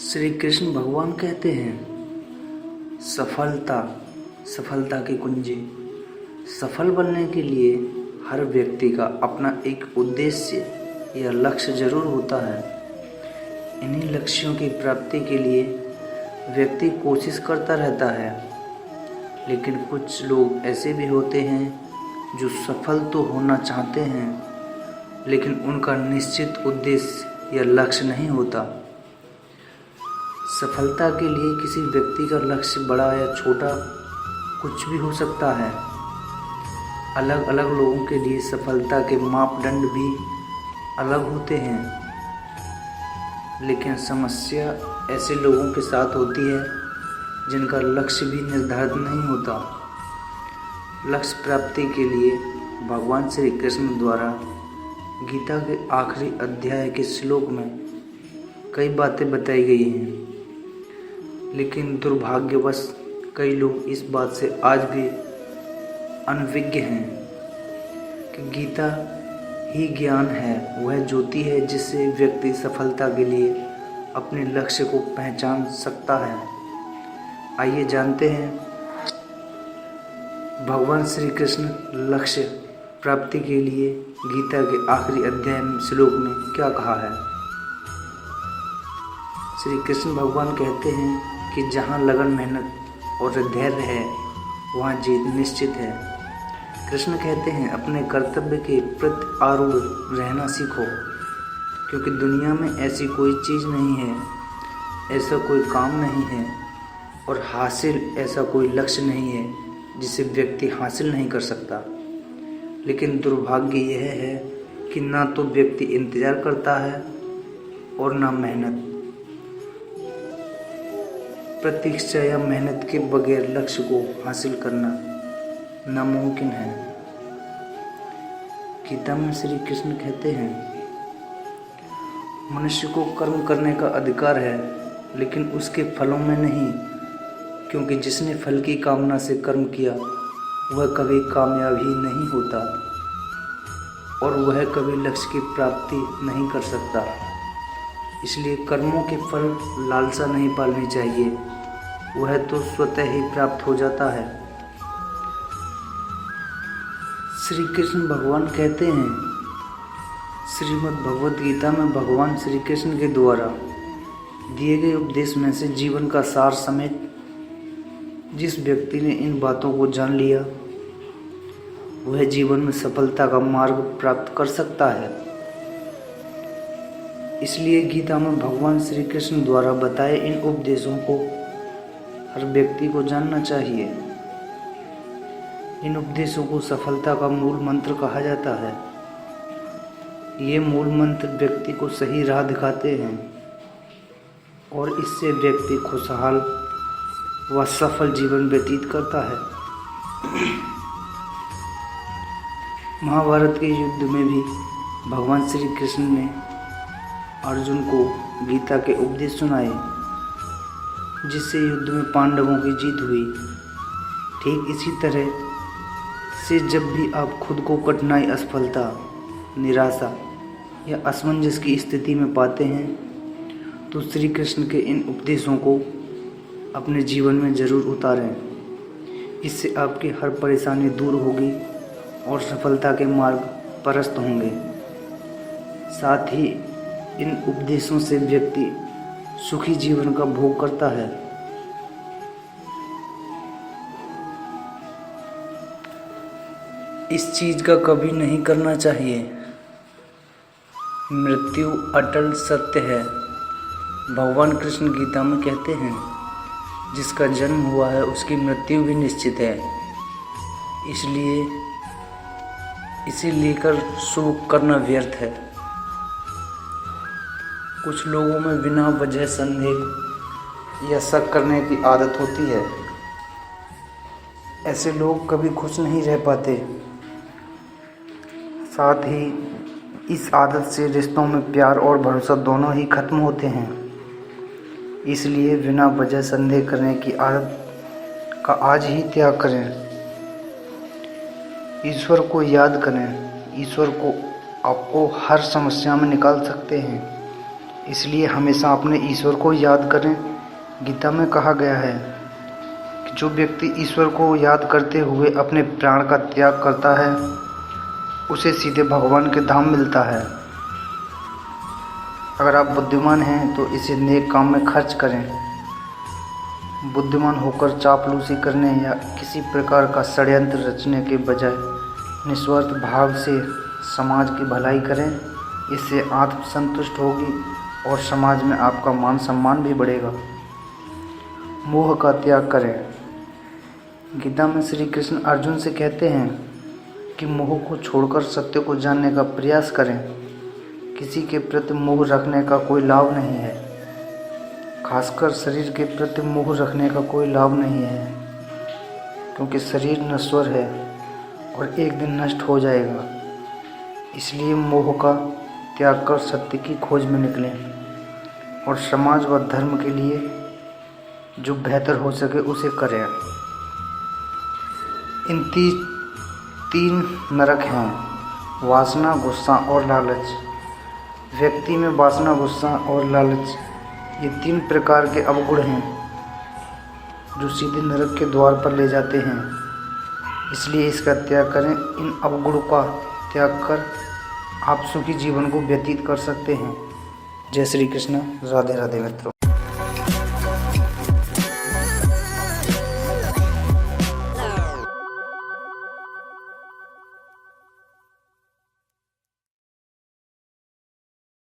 श्री कृष्ण भगवान कहते हैं, सफलता की कुंजी। सफल बनने के लिए हर व्यक्ति का अपना एक उद्देश्य या लक्ष्य जरूर होता है। इन्हीं लक्ष्यों की प्राप्ति के लिए व्यक्ति कोशिश करता रहता है, लेकिन कुछ लोग ऐसे भी होते हैं जो सफल तो होना चाहते हैं, लेकिन उनका निश्चित उद्देश्य या लक्ष्य नहीं होता। सफलता के लिए किसी व्यक्ति का लक्ष्य बड़ा या छोटा कुछ भी हो सकता है। अलग अलग लोगों के लिए सफलता के मापदंड भी अलग होते हैं, लेकिन समस्या ऐसे लोगों के साथ होती है जिनका लक्ष्य भी निर्धारित नहीं होता। लक्ष्य प्राप्ति के लिए भगवान श्री कृष्ण द्वारा गीता के आखिरी अध्याय के श्लोक में कई बातें बताई गई हैं, लेकिन दुर्भाग्यवश कई लोग इस बात से आज भी अनभिज्ञ हैं कि गीता ही ज्ञान है, वह ज्योति है जिससे व्यक्ति सफलता के लिए अपने लक्ष्य को पहचान सकता है। आइए जानते हैं भगवान श्री कृष्ण लक्ष्य प्राप्ति के लिए गीता के आखिरी अध्याय श्लोक में क्या कहा है। श्री कृष्ण भगवान कहते हैं कि जहाँ लगन, मेहनत और धैर्य है वहाँ जीत निश्चित है। कृष्ण कहते हैं, अपने कर्तव्य के प्रति आरूढ़ रहना सीखो, क्योंकि दुनिया में ऐसी कोई चीज़ नहीं है, ऐसा कोई काम नहीं है और हासिल ऐसा कोई लक्ष्य नहीं है जिसे व्यक्ति हासिल नहीं कर सकता। लेकिन दुर्भाग्य यह है कि ना तो व्यक्ति इंतज़ार करता है और ना मेहनत। प्रतीक्षा या मेहनत के बगैर लक्ष्य को हासिल करना नामुमकिन है। गीता में श्री कृष्ण कहते हैं, मनुष्य को कर्म करने का अधिकार है, लेकिन उसके फलों में नहीं, क्योंकि जिसने फल की कामना से कर्म किया वह कभी कामयाब ही नहीं होता और वह कभी लक्ष्य की प्राप्ति नहीं कर सकता। इसलिए कर्मों के फल लालसा नहीं पालनी चाहिए, वह तो स्वतः ही प्राप्त हो जाता है। श्री कृष्ण भगवान कहते हैं, श्रीमद् भगवद गीता में भगवान श्री कृष्ण के द्वारा दिए गए उपदेश में से जीवन का सार समेत जिस व्यक्ति ने इन बातों को जान लिया वह जीवन में सफलता का मार्ग प्राप्त कर सकता है। इसलिए गीता में भगवान श्री कृष्ण द्वारा बताए इन उपदेशों को हर व्यक्ति को जानना चाहिए। इन उपदेशों को सफलता का मूल मंत्र कहा जाता है। ये मूल मंत्र व्यक्ति को सही राह दिखाते हैं और इससे व्यक्ति खुशहाल व सफल जीवन व्यतीत करता है। महाभारत के युद्ध में भी भगवान श्री कृष्ण ने अर्जुन को गीता के उपदेश सुनाए, जिससे युद्ध में पांडवों की जीत हुई। ठीक इसी तरह से जब भी आप खुद को कठिनाई, असफलता, निराशा या असमंजस की स्थिति में पाते हैं तो श्री कृष्ण के इन उपदेशों को अपने जीवन में ज़रूर उतारें। इससे आपकी हर परेशानी दूर होगी और सफलता के मार्ग प्रशस्त होंगे। साथ ही इन उपदेशों से व्यक्ति सुखी जीवन का भोग करता है। इस चीज का कभी नहीं करना चाहिए। मृत्यु अटल सत्य है। भगवान कृष्ण गीता में कहते हैं, जिसका जन्म हुआ है उसकी मृत्यु भी निश्चित है। इसलिए इसे लेकर शोक करना व्यर्थ है। कुछ लोगों में बिना वजह संदेह या शक करने की आदत होती है। ऐसे लोग कभी खुश नहीं रह पाते। साथ ही इस आदत से रिश्तों में प्यार और भरोसा दोनों ही खत्म होते हैं। इसलिए बिना वजह संदेह करने की आदत का आज ही त्याग करें। ईश्वर को याद करें। ईश्वर को आपको हर समस्या में निकाल सकते हैं। इसलिए हमेशा अपने ईश्वर को याद करें। गीता में कहा गया है कि जो व्यक्ति ईश्वर को याद करते हुए अपने प्राण का त्याग करता है उसे सीधे भगवान के धाम मिलता है। अगर आप बुद्धिमान हैं तो इसे नेक काम में खर्च करें। बुद्धिमान होकर चापलूसी करने या किसी प्रकार का षड्यंत्र रचने के बजाय निस्वार्थ भाव से समाज की भलाई करें। इससे आत्मसंतुष्ट होगी और समाज में आपका मान सम्मान भी बढ़ेगा। मोह का त्याग करें। गीता में श्री कृष्ण अर्जुन से कहते हैं कि मोह को छोड़कर सत्य को जानने का प्रयास करें। किसी के प्रति मोह रखने का कोई लाभ नहीं है, खासकर शरीर के प्रति मोह रखने का कोई लाभ नहीं है, क्योंकि शरीर नश्वर है और एक दिन नष्ट हो जाएगा। इसलिए मोह का त्याग कर सत्य की खोज में निकलें और समाज व धर्म के लिए जो बेहतर हो सके उसे करें। इन तीन नरक हैं: वासना, गुस्सा और लालच। व्यक्ति में वासना, गुस्सा और लालच ये 3 प्रकार के अवगुण हैं जो सीधे नरक के द्वार पर ले जाते हैं। इसलिए इसका त्याग करें। इन अवगुणों का त्याग कर आप सुखी जीवन को व्यतीत कर सकते हैं। जय श्री कृष्ण। राधे राधे मित्रों।